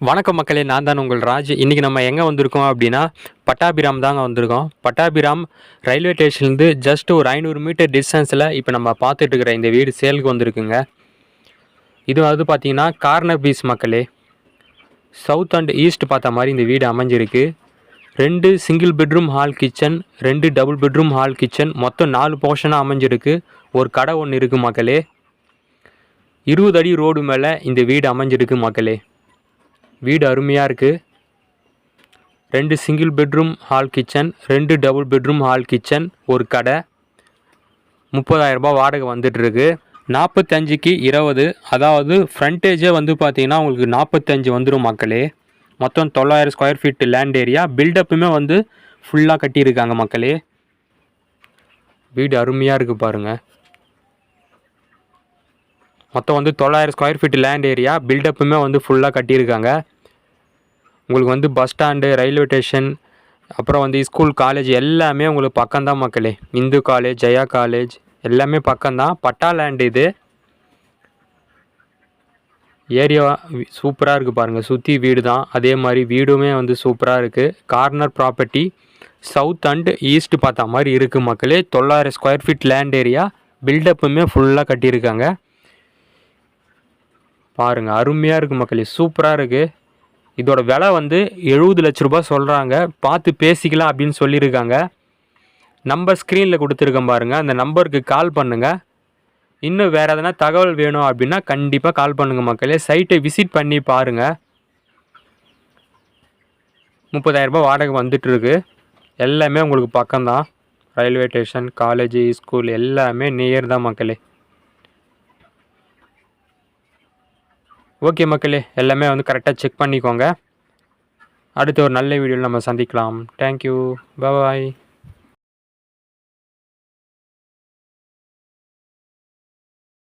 வணக்கம் மக்களே, நான் தான் உங்கள் ராஜ். இன்றைக்கி நம்ம எங்கே வந்திருக்கோம் அப்படின்னா பட்டாபிராம் தாங்க வந்திருக்கோம். பட்டாபிராம் ரயில்வே ஸ்டேஷன்லேருந்து ஜஸ்ட் ஒரு 500 மீட்டர் டிஸ்டன்ஸில் இப்போ நம்ம பார்த்துட்டு இருக்கிற இந்த வீடு சேலுக்கு வந்திருக்குங்க. இது வந்து பார்த்திங்கன்னா கார்னர் பீஸ் மக்களே. சவுத் அண்ட் ஈஸ்ட் பார்த்த மாதிரி இந்த வீடு அமைஞ்சிருக்கு. 2 single bedroom hall kitchen, 2 double bedroom hall kitchen, மொத்தம் 4 போர்ஷனாக அமைஞ்சிருக்கு. ஒரு கடை ஒன்று இருக்குது மக்களே. 20 அடி ரோடு மேலே இந்த வீடு அமைஞ்சிருக்கு மக்களே. வீடு அருமையாக இருக்குது. 2 single bedroom hall kitchen, 2 double bedroom hall kitchen, ஒரு கடை. 30,000 ரூபாய் வாடகை வந்துட்டுருக்கு. 45க்கு 20, அதாவது ஃப்ரண்டேஜே வந்து பார்த்திங்கன்னா உங்களுக்கு 45 வந்துடும் மக்களே. மொத்தம் 900 ஸ்கொயர் ஃபீட் லேண்ட் ஏரியா. பில்டப்புமே வந்து ஃபுல்லாக கட்டியிருக்காங்க மக்களே. வீடு அருமையாக இருக்குது பாருங்கள். மொத்தம் வந்து 900 ஸ்கொயர் ஃபீட் லேண்ட் ஏரியா. பில்டப்புமே வந்து ஃபுல்லாக கட்டியிருக்காங்க. உங்களுக்கு வந்து பஸ் ஸ்டாண்டு, ரயில்வே ஸ்டேஷன், அப்புறம் வந்து ஸ்கூல், காலேஜ் எல்லாமே உங்களுக்கு பக்கம்தான் மக்களே. இந்து காலேஜ், ஜெயா காலேஜ் எல்லாமே பக்கம்தான். பட்டா லேண்டு இது. ஏரியா சூப்பராக இருக்குது பாருங்கள். சுற்றி வீடு தான். அதே மாதிரி வீடுமே வந்து சூப்பராக இருக்குது. Corner property, south and east பார்த்த மாதிரி இருக்குது மக்களே. 900 ஸ்கொயர் ஃபீட் லேண்ட் ஏரியா. பில்டப்புமே ஃபுல்லாக கட்டியிருக்காங்க பாருங்கள். அருமையாக இருக்குது மக்களே, சூப்பராக இருக்குது. இதோட விலை வந்து 70 லட்ச ரூபாய் சொல்கிறாங்க. பார்த்து பேசிக்கலாம் அப்படின்னு சொல்லியிருக்காங்க. நம்பர் ஸ்க்ரீனில் கொடுத்துருக்கேன் பாருங்கள். அந்த நம்பருக்கு கால் பண்ணுங்கள். இன்னும் வேறு எதனா தகவல் வேணும் அப்படின்னா கண்டிப்பாக கால் பண்ணுங்கள் மக்களே. சைட்டை விசிட் பண்ணி பாருங்கள். 30,000 ரூபாய் வாடகை வந்துட்டுருக்கு. எல்லாமே உங்களுக்கு பக்கம்தான். ரயில்வே ஸ்டேஷன், காலேஜ், ஸ்கூல் எல்லாமே நியர் தான் மக்களே. ஓகே மக்களே, எல்லாமே வந்து கரெக்டாக செக் பண்ணிக்கோங்க. அடுத்த ஒரு நல்ல வீடியோவில் நம்ம சந்திக்கலாம். தேங்க்யூ, பாய்.